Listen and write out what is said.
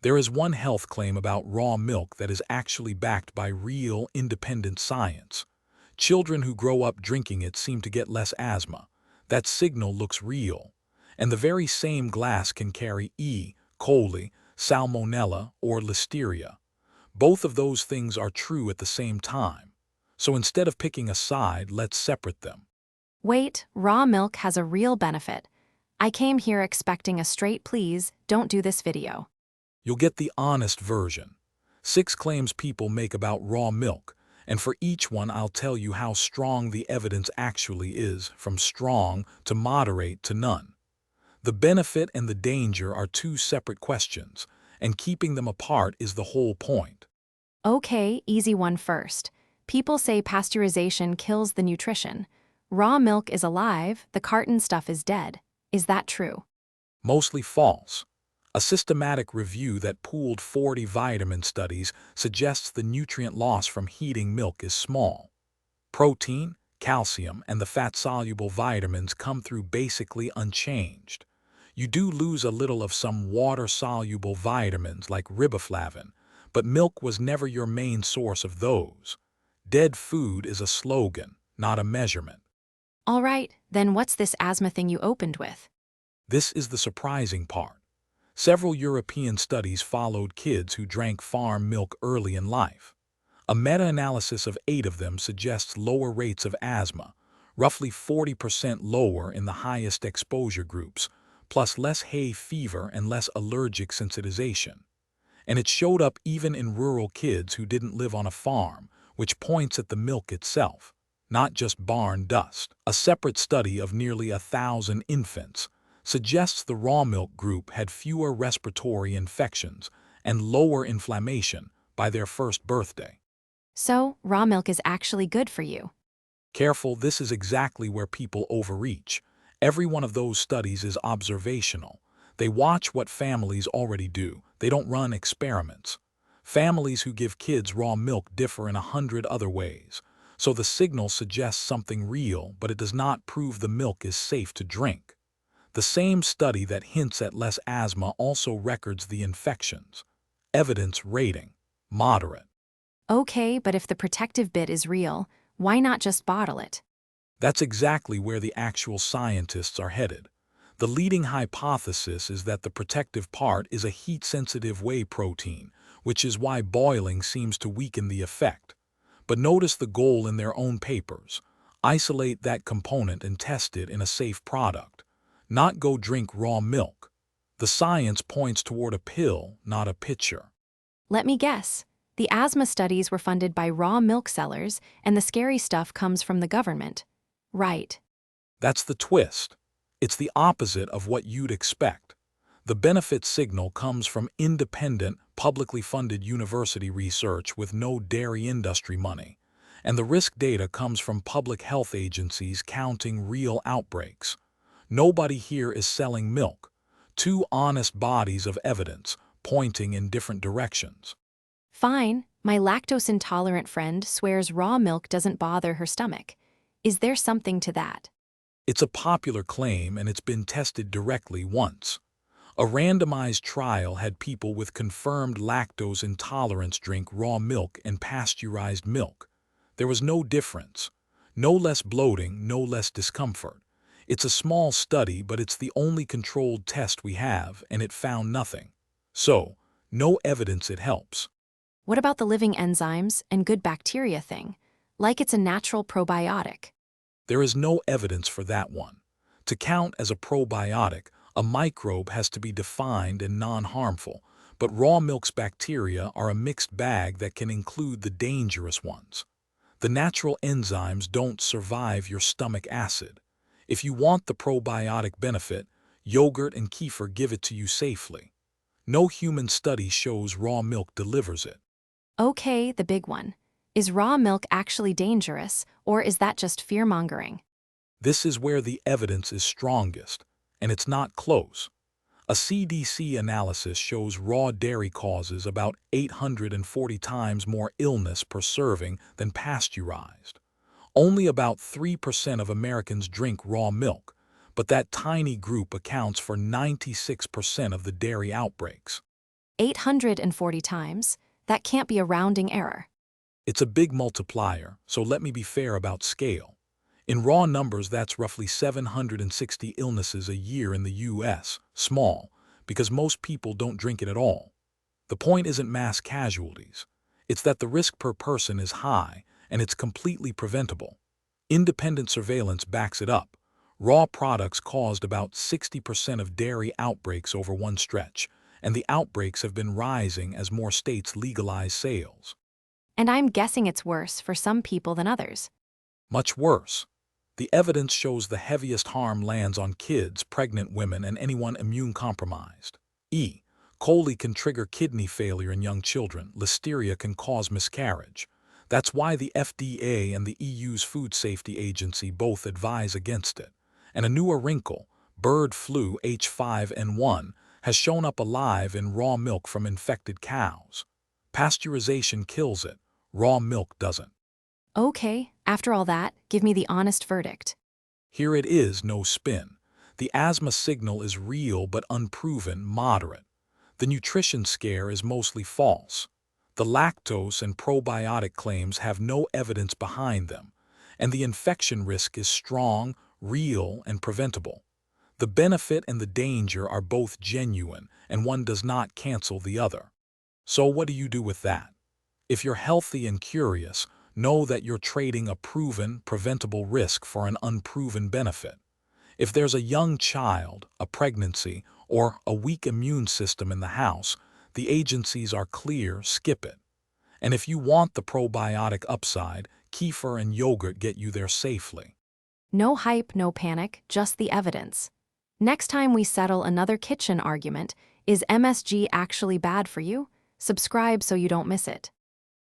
There is one health claim about raw milk that is actually backed by real, independent science. Children who grow up drinking it seem to get less asthma. That signal looks real. And the very same glass can carry E. coli, salmonella, or listeria. Both of those things are true at the same time. So instead of picking a side, let's separate them. Wait, raw milk has a real benefit. I came here expecting a straight please, don't do this video. You'll get the honest version. 6 claims people make about raw milk, and for each one I'll tell you how strong the evidence actually is, from strong to moderate to none. The benefit and the danger are 2 separate questions, and keeping them apart is the whole point. Okay, easy one first. People say pasteurization kills the nutrition. Raw milk is alive, the carton stuff is dead. Is that true? Mostly false. A systematic review that pooled 40 vitamin studies suggests the nutrient loss from heating milk is small. Protein, calcium, and the fat-soluble vitamins come through basically unchanged. You do lose a little of some water-soluble vitamins like riboflavin, but milk was never your main source of those. Dead food is a slogan, not a measurement. All right, then what's this asthma thing you opened with? This is the surprising part. Several European studies followed kids who drank farm milk early in life. A meta-analysis of 8 of them suggests lower rates of asthma, roughly 40% lower in the highest exposure groups, plus less hay fever and less allergic sensitization. And it showed up even in rural kids who didn't live on a farm, which points at the milk itself, not just barn dust. A separate study of nearly 1,000 infants suggests the raw milk group had fewer respiratory infections and lower inflammation by their first birthday. So, raw milk is actually good for you. Careful, this is exactly where people overreach. Every one of those studies is observational. They watch what families already do. They don't run experiments. Families who give kids raw milk differ in 100 other ways. So the signal suggests something real, but it does not prove the milk is safe to drink. The same study that hints at less asthma also records the infections. Evidence rating: moderate. Okay, but if the protective bit is real, why not just bottle it? That's exactly where the actual scientists are headed. The leading hypothesis is that the protective part is a heat-sensitive whey protein, which is why boiling seems to weaken the effect. But notice the goal in their own papers: isolate that component and test it in a safe product. Not go drink raw milk. The science points toward a pill, not a pitcher. Let me guess. The asthma studies were funded by raw milk sellers, and the scary stuff comes from the government. Right. That's the twist. It's the opposite of what you'd expect. The benefit signal comes from independent, publicly funded university research with no dairy industry money. And the risk data comes from public health agencies counting real outbreaks. Nobody here is selling milk. 2 honest bodies of evidence, pointing in different directions. Fine, my lactose-intolerant friend swears raw milk doesn't bother her stomach. Is there something to that? It's a popular claim, and it's been tested directly once. A randomized trial had people with confirmed lactose intolerance drink raw milk and pasteurized milk. There was no difference. No less bloating, no less discomfort. It's a small study, but it's the only controlled test we have, and it found nothing. So, no evidence it helps. What about the living enzymes and good bacteria thing? Like it's a natural probiotic. There is no evidence for that one. To count as a probiotic, a microbe has to be defined and non-harmful, but raw milk's bacteria are a mixed bag that can include the dangerous ones. The natural enzymes don't survive your stomach acid. If you want the probiotic benefit, yogurt and kefir give it to you safely. No human study shows raw milk delivers it. Okay, the big one. Is raw milk actually dangerous, or is that just fearmongering? This is where the evidence is strongest, and it's not close. A CDC analysis shows raw dairy causes about 840 times more illness per serving than pasteurized. Only about 3% of Americans drink raw milk, but that tiny group accounts for 96% of the dairy outbreaks. 840 times? That can't be a rounding error. It's a big multiplier, so let me be fair about scale. In raw numbers, that's roughly 760 illnesses a year in the US, small, because most people don't drink it at all. The point isn't mass casualties. It's that the risk per person is high, and it's completely preventable. Independent surveillance backs it up. Raw products caused about 60% of dairy outbreaks over one stretch, and the outbreaks have been rising as more states legalize sales. And I'm guessing it's worse for some people than others. Much worse. The evidence shows the heaviest harm lands on kids, pregnant women, and anyone immune-compromised. E. coli can trigger kidney failure in young children. Listeria can cause miscarriage. That's why the FDA and the EU's Food Safety Agency both advise against it. And a newer wrinkle, bird flu H5N1, has shown up alive in raw milk from infected cows. Pasteurization kills it. Raw milk doesn't. Okay, after all that, give me the honest verdict. Here it is, no spin. The asthma signal is real but unproven, moderate. The nutrition scare is mostly false. The lactose and probiotic claims have no evidence behind them, and the infection risk is strong, real, and preventable. The benefit and the danger are both genuine, and one does not cancel the other. So what do you do with that? If you're healthy and curious, know that you're trading a proven, preventable risk for an unproven benefit. If there's a young child, a pregnancy, or a weak immune system in the house, the agencies are clear, skip it. And if you want the probiotic upside, kefir and yogurt get you there safely. No hype, no panic, just the evidence. Next time we settle another kitchen argument, is MSG actually bad for you? Subscribe so you don't miss it.